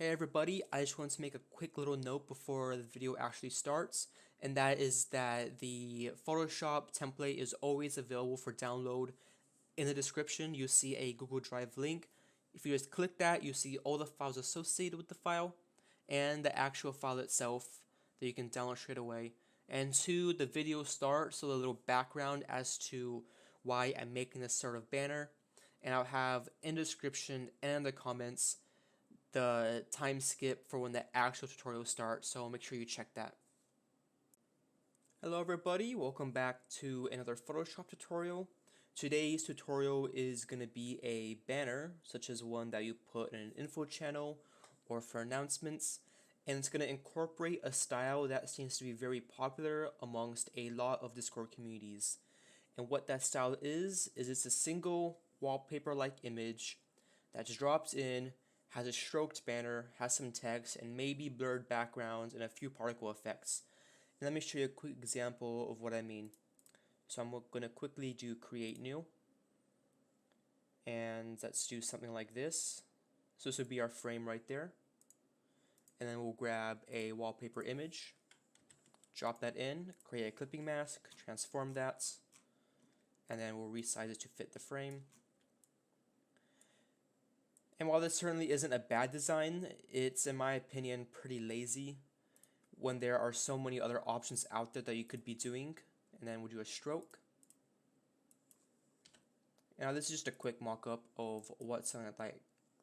Hey everybody, I just want to make a quick little note before the video actually starts, and that is that the Photoshop template is always available for download. In the description, you'll see a Google Drive link. If you just click that, you see all the files associated with the file and the actual file itself that you can download straight away. And two, the video starts, so a little background as to why I'm making this sort of banner. And I'll have in the description and in the comments the time skip for when the actual tutorial starts, so make sure you check that. Hello everybody, welcome back to another Photoshop tutorial. Today's tutorial is going to be a banner, such as one that you put in an info channel or for announcements, and it's going to incorporate a style that seems to be very popular amongst a lot of Discord communities. And what that style is it's a single wallpaper-like image that just drops in, has a stroked banner, has some text, and maybe blurred backgrounds and a few particle effects. And let me show you a quick example of what I mean. So I'm going to quickly do create new, and let's do something like this. So this would be our frame right there, and then we'll grab a wallpaper image, drop that in, create a clipping mask, transform that, and then we'll resize it to fit the frame. And while this certainly isn't a bad design, it's in my opinion pretty lazy when there are so many other options out there that you could be doing. And then we'll do a stroke. Now this is just a quick mock-up of what something like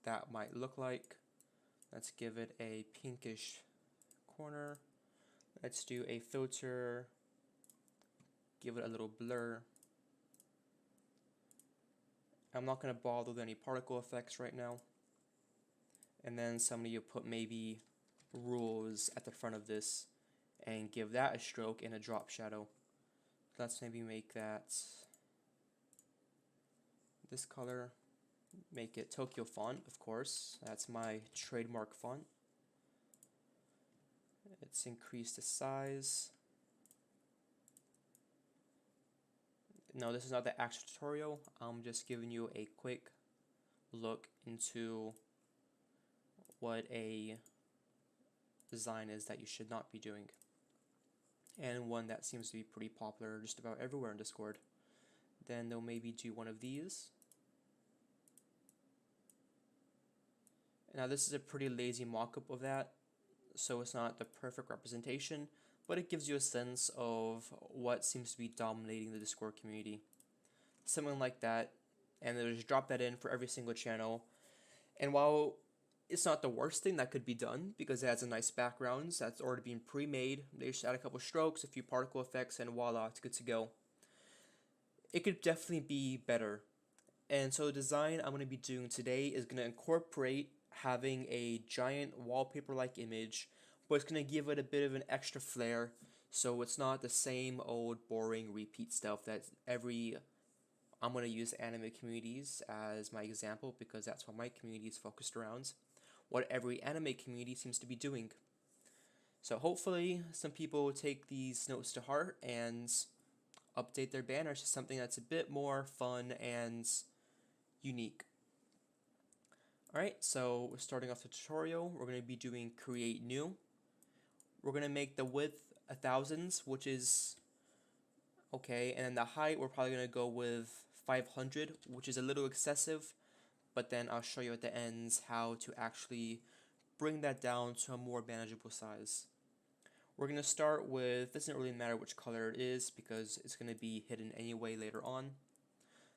that might look like. Let's give it a pinkish corner. Let's do a filter, give it a little blur. I'm not going to bother with any particle effects right now. And then somebody will put maybe rules at the front of this and give that a stroke and a drop shadow. Let's maybe make that this color, make it Tokyo font, of course. That's my trademark font. Let's increase the size. No, this is not the actual tutorial. I'm just giving you a quick look into what a design is that you should not be doing, and one that seems to be pretty popular just about everywhere in Discord. Then they'll maybe do one of these. Now this is a pretty lazy mock-up of that, so it's not the perfect representation, but it gives you a sense of what seems to be dominating the Discord community. Something like that, and they'll just drop that in for every single channel. And while it's not the worst thing that could be done, because it has a nice background that's already been pre-made, they just add a couple strokes, a few particle effects, and voila, it's good to go. It could definitely be better. And so the design I'm going to be doing today is going to incorporate having a giant wallpaper-like image, but it's going to give it a bit of an extra flair, so it's not the same old boring repeat stuff that I'm going to use anime communities as my example because that's what my community is focused around, what every anime community seems to be doing. So hopefully some people will take these notes to heart and update their banners to something that's a bit more fun and unique. Alright, so we're starting off the tutorial. We're going to be doing create new. We're going to make the width 1000, which is okay, and then the height we're probably going to go with 500, which is a little excessive, but then I'll show you at the ends how to actually bring that down to a more manageable size. We're going to start with, it doesn't really matter which color it is because it's going to be hidden anyway later on.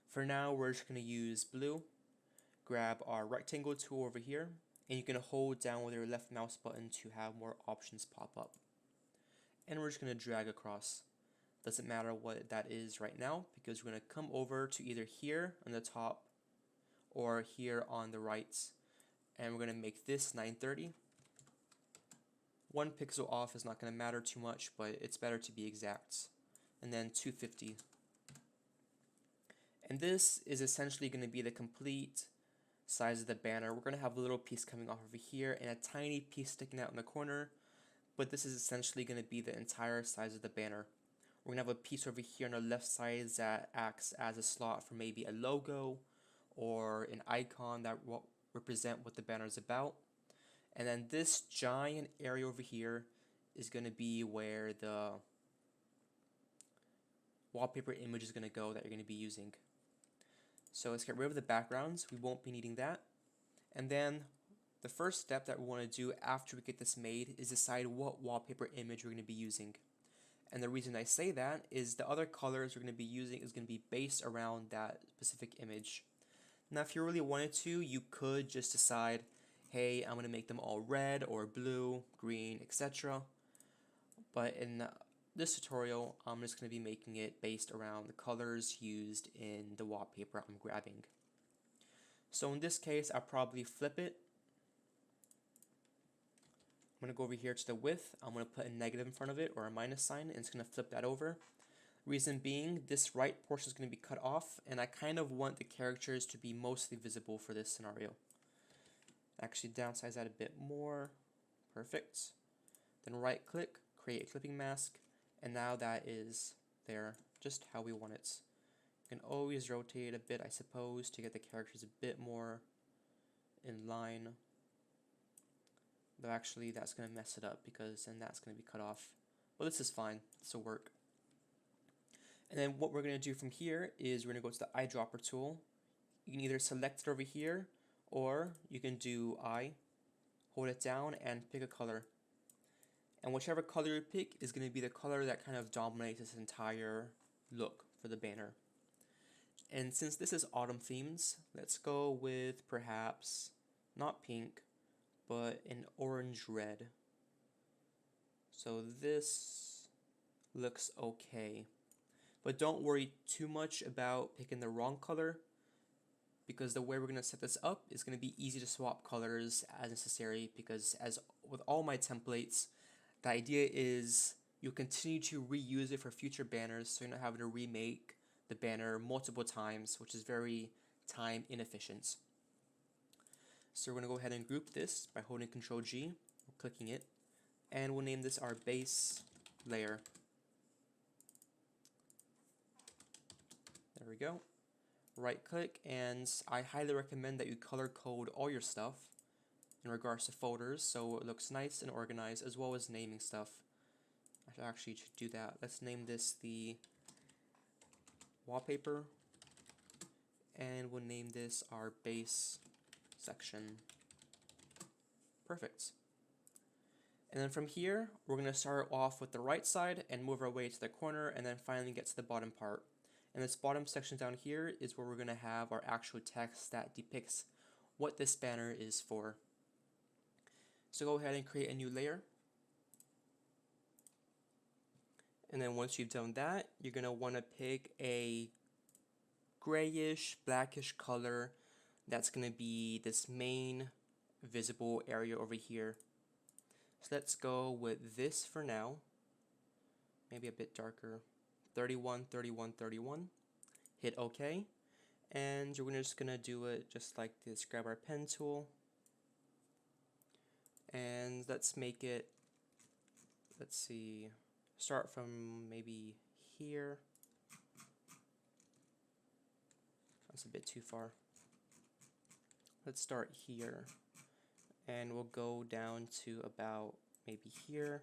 For now, we're just going to use blue. Grab our rectangle tool over here, and you can hold down with your left mouse button to have more options pop up. And we're just going to drag across. Doesn't matter what that is right now because we're going to come over to either here on the top or here on the right, and we're going to make this 930. 1 pixel off is not going to matter too much, but it's better to be exact. And then 250. And this is essentially going to be the complete size of the banner. We're going to have a little piece coming off over here and a tiny piece sticking out in the corner, but this is essentially going to be the entire size of the banner. We're going to have a piece over here on the left side that acts as a slot for maybe a logo or an icon that will represent what the banner is about. And then this giant area over here is going to be where the wallpaper image is going to go that you're going to be using. So let's get rid of the backgrounds. We won't be needing that. And then the first step that we want to do after we get this made is decide what wallpaper image we're going to be using. And the reason I say that is the other colors we're going to be using is going to be based around that specific image. Now if you really wanted to, you could just decide, hey, I'm going to make them all red or blue, green, etc. But in this tutorial, I'm just going to be making it based around the colors used in the wallpaper I'm grabbing. So in this case, I'll probably flip it. I'm going to go over here to the width. I'm going to put a negative in front of it or a minus sign, and it's going to flip that over. Reason being, this right portion is going to be cut off, and I kind of want the characters to be mostly visible for this scenario. Actually downsize that a bit more. Perfect. Then right click, create a clipping mask, and now that is there just how we want it. You can always rotate a bit, I suppose, to get the characters a bit more in line. Though actually that's going to mess it up because then that's going to be cut off. But this is fine, this will work. And then what we're going to do from here is we're going to go to the eyedropper tool. You can either select it over here, or you can do eye, hold it down, and pick a color. And whichever color you pick is going to be the color that kind of dominates this entire look for the banner. And since this is autumn themes, let's go with perhaps not pink, but an orange red. So this looks okay. But don't worry too much about picking the wrong color, because the way we're going to set this up is going to be easy to swap colors as necessary, because as with all my templates, the idea is you'll continue to reuse it for future banners, so you're not having to remake the banner multiple times, which is very time inefficient. So we're going to go ahead and group this by holding Ctrl G, clicking it, and we'll name this our base layer. There we go. Right click, and I highly recommend that you color code all your stuff in regards to folders so it looks nice and organized, as well as naming stuff. I actually should do that. Let's name this the wallpaper, and we'll name this our base section. Perfect. And then from here, we're going to start off with the right side and move our way to the corner, and then finally get to the bottom part. And this bottom section down here is where we're going to have our actual text that depicts what this banner is for. So go ahead and create a new layer. And then once you've done that, you're going to want to pick a grayish, blackish color that's going to be this main visible area over here. So let's go with this for now. Maybe a bit darker. 31, 31, 31. Hit OK. And we're just going to do it just like this. Grab our pen tool. And let's make it, let's see, start from maybe here. That's a bit too far. Let's start here. And we'll go down to about maybe here.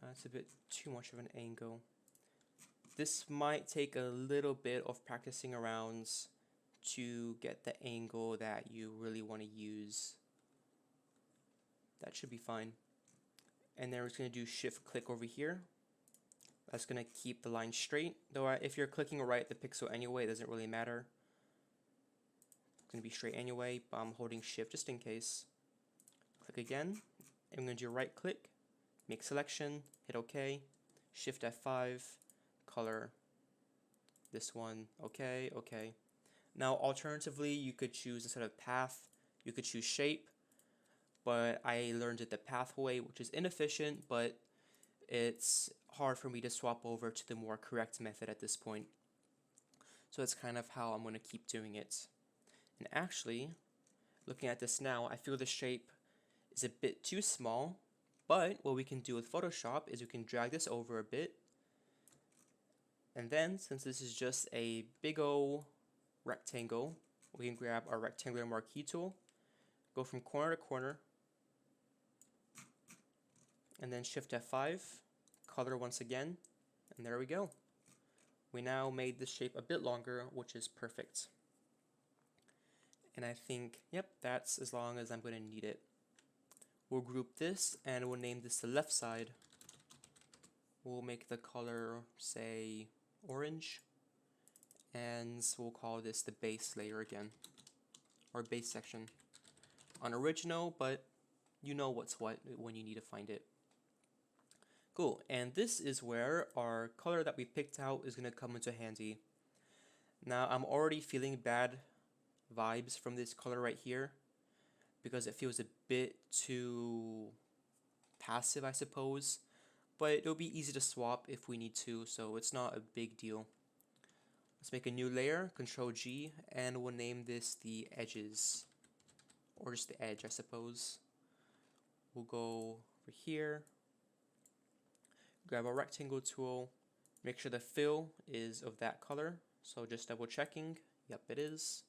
That's a bit too much of an angle. This might take a little bit of practicing around to get the angle that you really want to use. That should be fine. And then we're just going to do shift click over here. That's going to keep the line straight. Though if you're clicking right the pixel anyway, it doesn't really matter. It's going to be straight anyway, but I'm holding shift just in case. Click again. I'm going to do right click, make selection, hit OK, shift F5, color this one, OK, OK. Now alternatively, you could choose instead of path, you could choose shape, but I learned it the pathway, which is inefficient, but it's hard for me to swap over to the more correct method at this point. So that's kind of how I'm going to keep doing it. And actually, looking at this now, I feel the shape is a bit too small, but what we can do with Photoshop is we can drag this over a bit, and then since this is just a big ol' rectangle, we can grab our rectangular marquee tool, go from corner to corner, and then Shift F5, color once again, and there we go. We now made this shape a bit longer, which is perfect. And I think, yep, that's as long as I'm going to need it. We'll group this, and we'll name this the left side. We'll make the color, say, orange, and we'll call this the base layer again, or base section. Unoriginal, but you know what's what when you need to find it. Cool, and this is where our color that we picked out is going to come into handy. Now, I'm already feeling bad vibes from this color right here because it feels a bit too passive, I suppose, but it'll be easy to swap if we need to, so it's not a big deal. Let's make a new layer, Control G, and we'll name this the edges, or just the edge, I suppose. We'll go over here, grab our rectangle tool, make sure the fill is of that color, so just double checking, yep it is.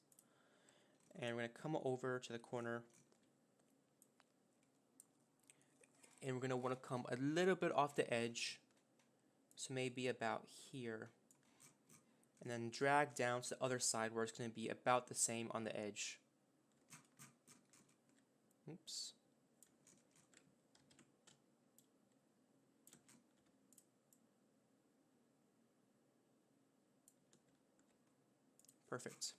And we're going to come over to the corner, and we're going to want to come a little bit off the edge, so maybe about here, and then drag down to the other side where it's going to be about the same on the edge. Oops. Perfect.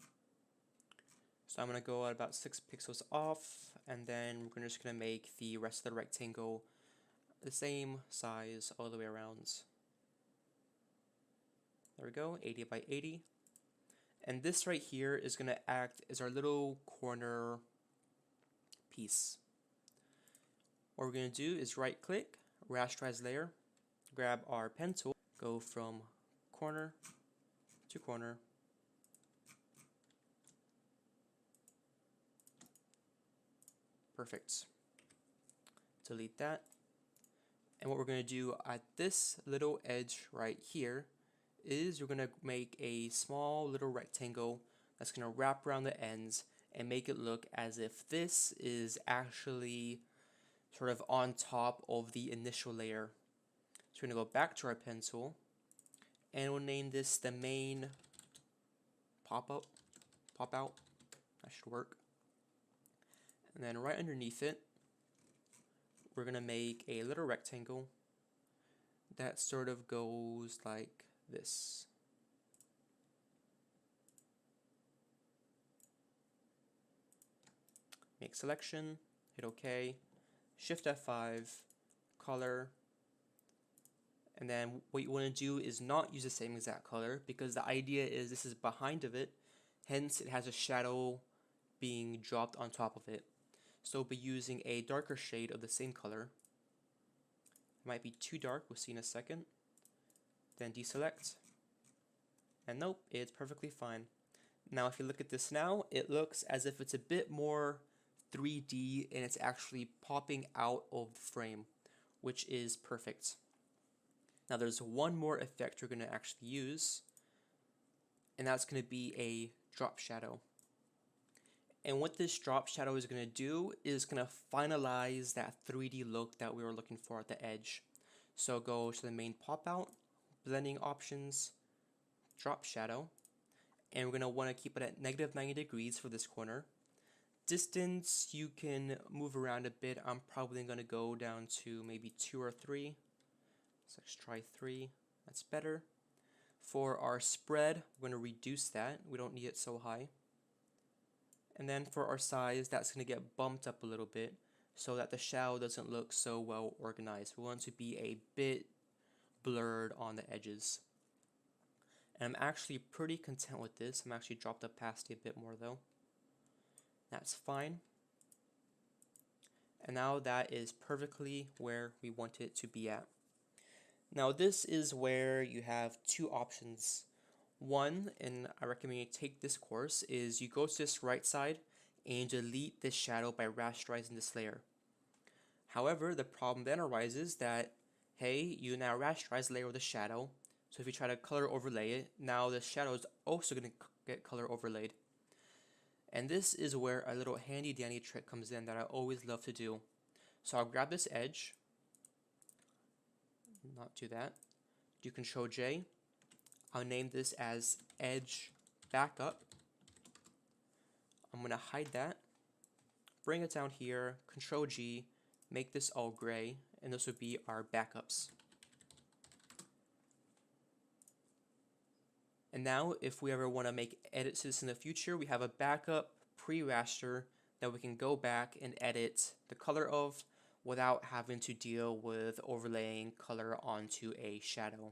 So I'm going to go at about 6 pixels off, and then we're just going to make the rest of the rectangle the same size all the way around. There we go, 80 by 80. And this right here is going to act as our little corner piece. What we're going to do is right click, rasterize layer, grab our pen tool, go from corner to corner, perfect. Delete that. And what we're going to do at this little edge right here is we're going to make a small little rectangle that's going to wrap around the ends and make it look as if this is actually sort of on top of the initial layer. So we're going to go back to our pen tool, and we'll name this the main pop out. That should work. And then right underneath it, we're going to make a little rectangle that sort of goes like this. Make selection, hit OK, Shift F5, color, and then what you want to do is not use the same exact color because the idea is this is behind of it, hence it has a shadow being dropped on top of it. So we'll be using a darker shade of the same color. It might be too dark, we'll see in a second. Then deselect. And nope, it's perfectly fine. Now if you look at this now, it looks as if it's a bit more 3D and it's actually popping out of the frame, which is perfect. Now there's one more effect you're going to actually use, and that's going to be a drop shadow. And what this drop shadow is going to do is going to finalize that 3D look that we were looking for at the edge. So go to the main pop out, blending options, drop shadow, and we're going to want to keep it at -90 degrees for this corner. Distance you can move around a bit. I'm probably going to go down to maybe 2 or 3. So let's try 3. That's better. For our spread, we're going to reduce that. We don't need it so high. And then for our size, that's going to get bumped up a little bit so that the shadow doesn't look so well organized. We want it to be a bit blurred on the edges. And I'm actually pretty content with this. I'm actually dropped the opacity a bit more though. That's fine. And now that is perfectly where we want it to be at. Now this is where you have two options. One, and I recommend you take this course, is you go to this right side and delete this shadow by rasterizing this layer. However, the problem then arises that, hey, you now rasterize the layer with a shadow, so if you try to color overlay it, now the shadow is also going to get color overlaid. And this is where a little handy dandy trick comes in that I always love to do. So I'll grab this edge, not do that, do Control J, I'll name this as edge backup. I'm going to hide that, bring it down here, Control G, make this all gray, and this would be our backups. And now if we ever want to make edits to this in the future, we have a backup pre-raster that we can go back and edit the color of without having to deal with overlaying color onto a shadow.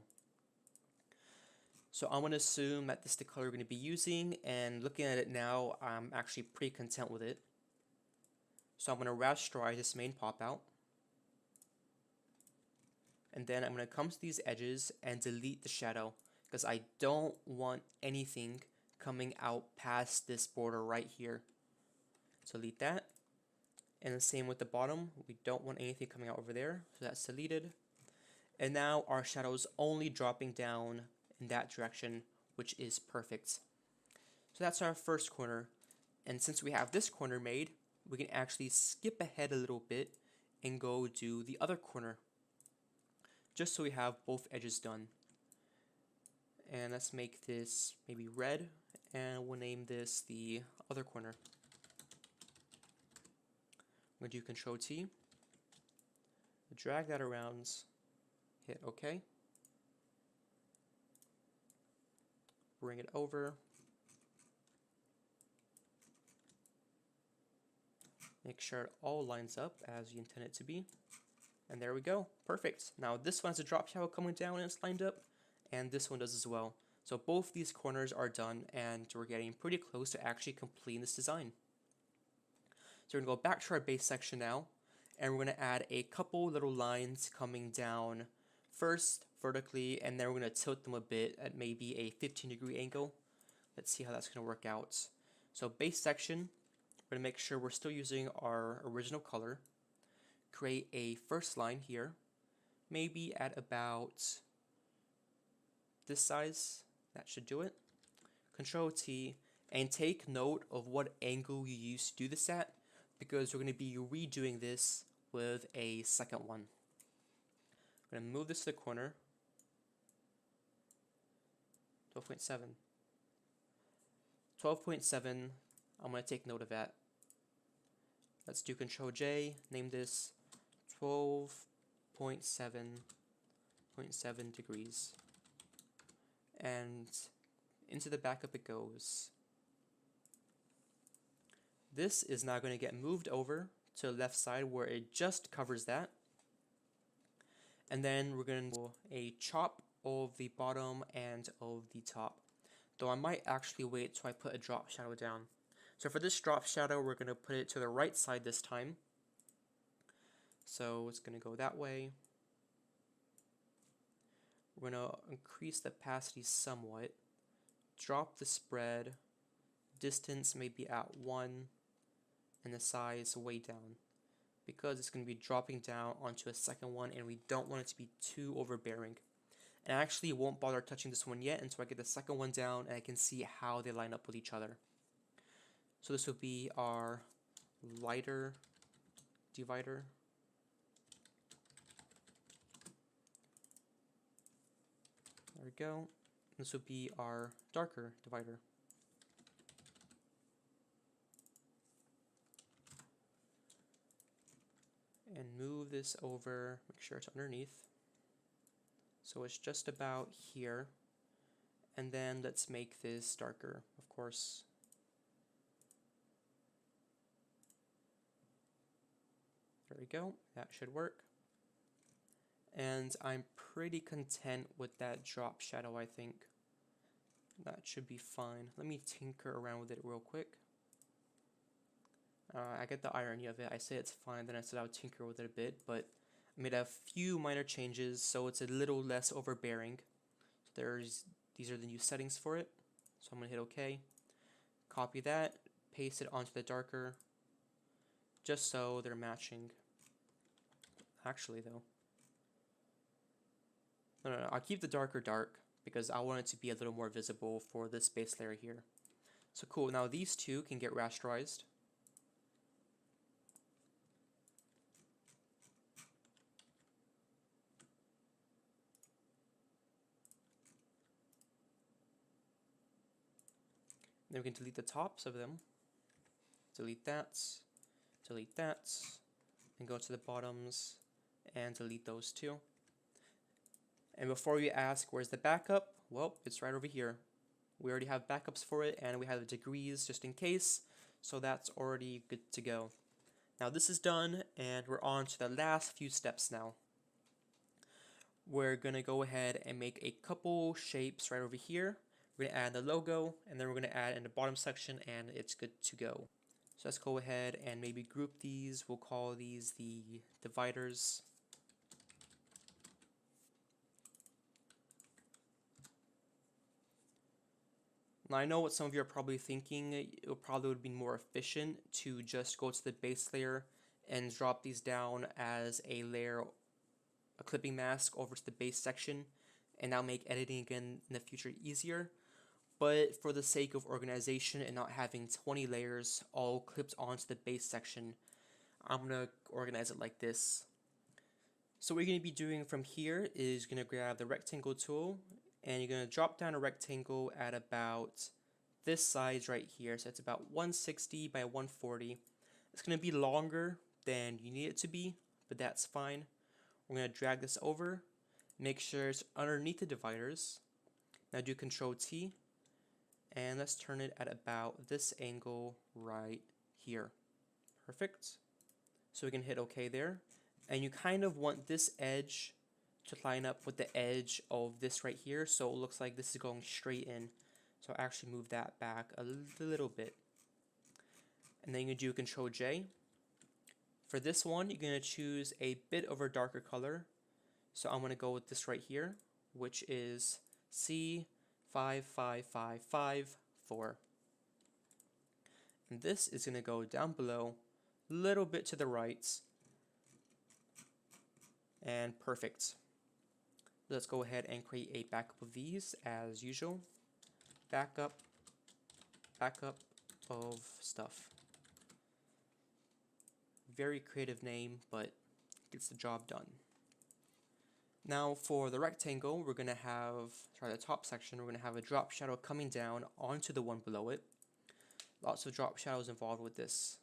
So I'm going to assume that this is the color we're going to be using, and looking at it now, I'm actually pretty content with it. So I'm going to rasterize this main pop out. And then I'm going to come to these edges and delete the shadow, because I don't want anything coming out past this border right here. So delete that. And the same with the bottom, we don't want anything coming out over there, so that's deleted. And now our shadow is only dropping down in that direction, which is perfect. So that's our first corner. And since we have this corner made, we can actually skip ahead a little bit and go do the other corner, just so we have both edges done. And let's make this maybe red, and we'll name this the other corner. I'm going to do Control T, drag that around, hit OK, bring it over, make sure it all lines up as you intend it to be, and there we go, perfect. Now this one has a drop shadow coming down and it's lined up, and this one does as well. So both these corners are done, and we're getting pretty close to actually completing this design. So we're going to go back to our base section now, and we're going to add a couple little lines coming down, first vertically, and then we're going to tilt them a bit at maybe a 15-degree angle. Let's see how that's going to work out. So base section, we're going to make sure we're still using our original color, create a first line here, maybe at about this size, that should do it. Control T, and take note of what angle you used to do this at, because we're going to be redoing this with a second one. I'm going to move this to the corner, 12.7. 12.7, I'm going to take note of that. Let's do Control J, name this 12.7.7 degrees. And into the backup it goes. This is now going to get moved over to the left side where it just covers that. And then we're going to do a chop of the bottom and of the top. Though I might actually wait till I put a drop shadow down. So for this drop shadow, we're going to put it to the right side this time. So it's going to go that way. We're going to increase the opacity somewhat. Drop the spread. Distance maybe at 1. And the size way down, because it's going to be dropping down onto a second one, and we don't want it to be too overbearing. And I actually won't bother touching this one yet until I get the second one down and I can see how they line up with each other. So this will be our lighter divider. There we go. This will be our darker divider. And move this over, make sure it's underneath. So it's just about here. And then let's make this darker, of course. There we go, that should work. And I'm pretty content with that drop shadow, I think. That should be fine. Let me tinker around with it real quick. I get the irony of it. I say it's fine, then I said I would tinker with it a bit, but I made a few minor changes so it's a little less overbearing. So these are the new settings for it. So I'm going to hit OK. Copy that, paste it onto the darker, just so they're matching. Actually though, no, I'll keep the darker dark because I want it to be a little more visible for this base layer here. So cool, now these two can get rasterized. Then we can delete the tops of them. Delete that, and go to the bottoms and delete those two. And before you ask, where's the backup? Well, it's right over here. We already have backups for it, and we have the degrees just in case, so that's already good to go. Now this is done, and we're on to the last few steps now. We're gonna go ahead and make a couple shapes right over here. We're gonna add the logo, and then we're gonna add in the bottom section, and it's good to go. So let's go ahead and maybe group these. We'll call these the dividers. Now I know what some of you are probably thinking. It probably would be more efficient to just go to the base layer and drop these down as a layer, a clipping mask over to the base section, and that'll make editing again in the future easier. But for the sake of organization and not having 20 layers all clipped onto the base section, I'm going to organize it like this. So what you're going to be doing from here is going to grab the rectangle tool, and you're going to drop down a rectangle at about this size right here. So it's about 160 by 140. It's going to be longer than you need it to be, but that's fine. We're going to drag this over, make sure it's underneath the dividers. Now do Control T, and let's turn it at about this angle right here. Perfect. So we can hit OK there. And you kind of want this edge to line up with the edge of this right here, so it looks like this is going straight in. So I'll actually move that back a little bit. And then you can do Control J. For this one, you're going to choose a bit of a darker color. So I'm going to go with this right here, which is C55554. And this is going to go down below, a little bit to the right, and perfect. Let's go ahead and create a backup of these as usual. Backup of stuff. Very creative name, but gets the job done. Now for the rectangle, we're going to have, the top section, we're going to have a drop shadow coming down onto the one below it. Lots of drop shadows involved with this.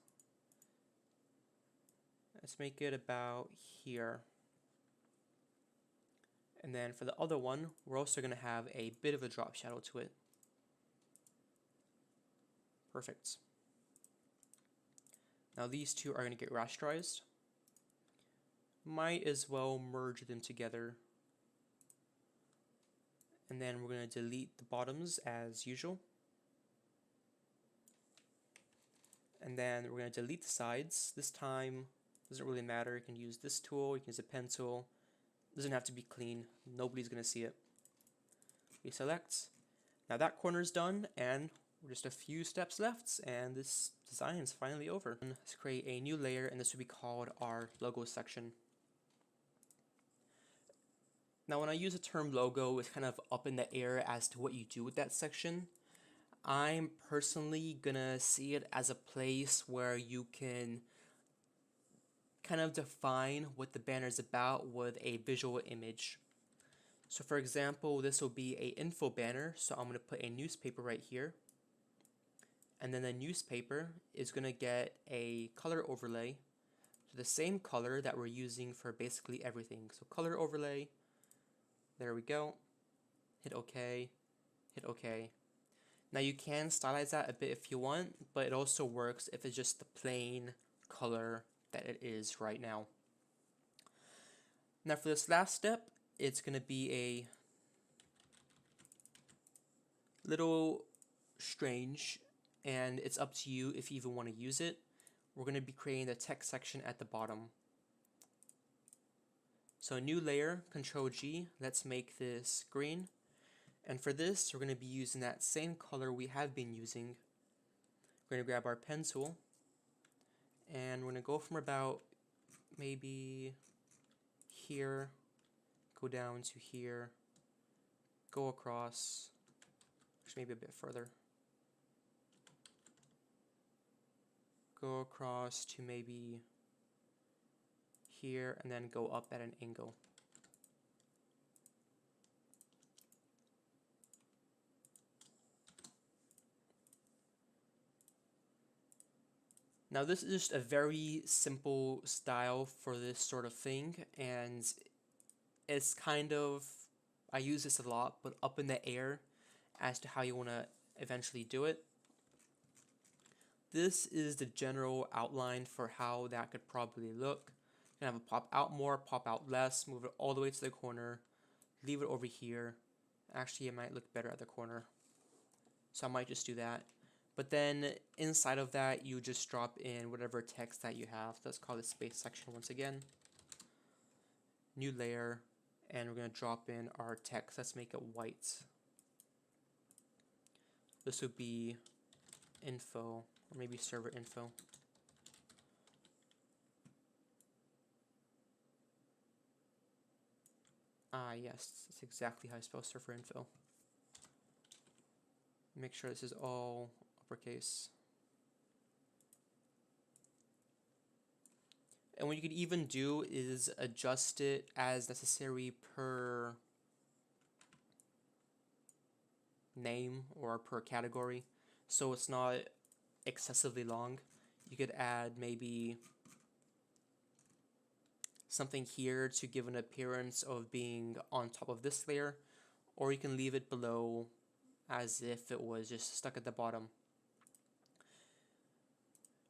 Let's make it about here. And then for the other one, we're also going to have a bit of a drop shadow to it. Perfect. Now these two are going to get rasterized. Might as well merge them together. And then we're going to delete the bottoms as usual. And then we're going to delete the sides. This time, doesn't really matter. You can use this tool, you can use a pen tool. Doesn't have to be clean. Nobody's going to see it. We select. Now that corner is done, and we're just a few steps left, and this design is finally over. Let's create a new layer, and this will be called our logo section. Now when I use the term logo, it's kind of up in the air as to what you do with that section. I'm personally gonna see it as a place where you can kind of define what the banner is about with a visual image. So for example, this will be a info banner, so I'm gonna put a newspaper right here. And then the newspaper is gonna get a color overlay to the same color that we're using for basically everything. So color overlay, there we go. Hit OK, hit OK. Now you can stylize that a bit if you want, but it also works if it's just the plain color that it is right now. Now for this last step, it's going to be a little strange, and it's up to you if you even want to use it. We're going to be creating the text section at the bottom. So new layer, Control G, let's make this green. And for this, we're going to be using that same color we have been using. We're going to grab our pen tool, and we're going to go from about maybe here, go down to here, go across, maybe a bit further. go across to maybe here and then go up at an angle. Now this is just a very simple style for this sort of thing, and it's kind of, I use this a lot, but up in the air as to how you want to eventually do it. This is the general outline for how that could probably look. You can have it pop out more, pop out less, move it all the way to the corner, leave it over here. Actually, it might look better at the corner, so I might just do that. But then inside of that, you just drop in whatever text that you have. Let's call this space section once again. New layer, and we're going to drop in our text. Let's make it white. This would be info, or maybe server info. Ah, yes, that's exactly how I spell server info. Make sure this is all uppercase. And what you could even do is adjust it as necessary per name or per category, so it's not excessively long. You could add maybe something here to give an appearance of being on top of this layer, or you can leave it below as if it was just stuck at the bottom.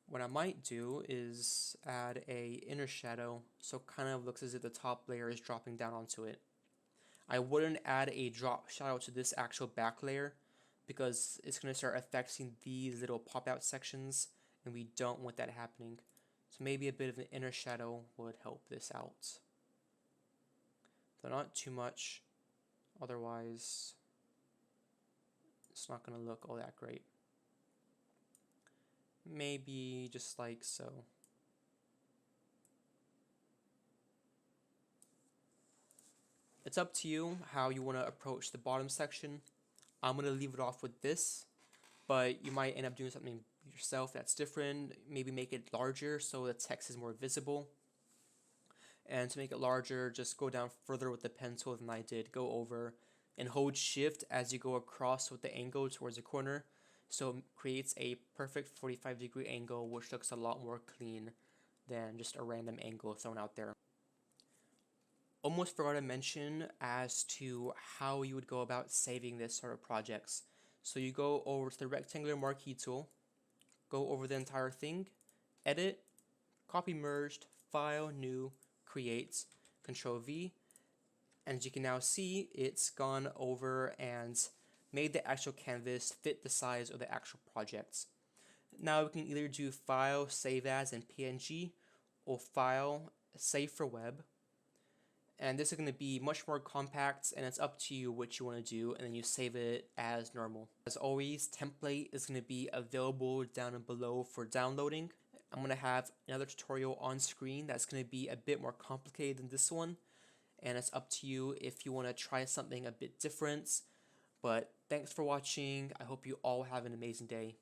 What I might do is add a inner shadow, so it kind of looks as if the top layer is dropping down onto it. I wouldn't add a drop shadow to this actual back layer because it's going to start affecting these little pop out sections, and we don't want that happening. So maybe a bit of an inner shadow would help this out. Though not too much, otherwise it's not going to look all that great. Maybe just like so. It's up to you how you want to approach the bottom section. I'm going to leave it off with this, but you might end up doing something yourself that's different. Maybe make it larger so the text is more visible. And to make it larger, just go down further with the pencil than I did. Go over and hold shift as you go across with the angle towards the corner. So it creates a perfect 45-degree angle, which looks a lot more clean than just a random angle thrown out there. Almost forgot to mention as to how you would go about saving this sort of projects. So you go over to the rectangular marquee tool, go over the entire thing, edit, copy merged, file, new, create, Control V, and as you can now see, it's gone over and made the actual canvas fit the size of the actual projects. Now we can either do file, save as in PNG, or file, save for web. And this is going to be much more compact, and it's up to you what you want to do, and then you save it as normal. As always, template is going to be available down and below for downloading. I'm going to have another tutorial on screen that's going to be a bit more complicated than this one, and it's up to you if you want to try something a bit different. But thanks for watching. I hope you all have an amazing day.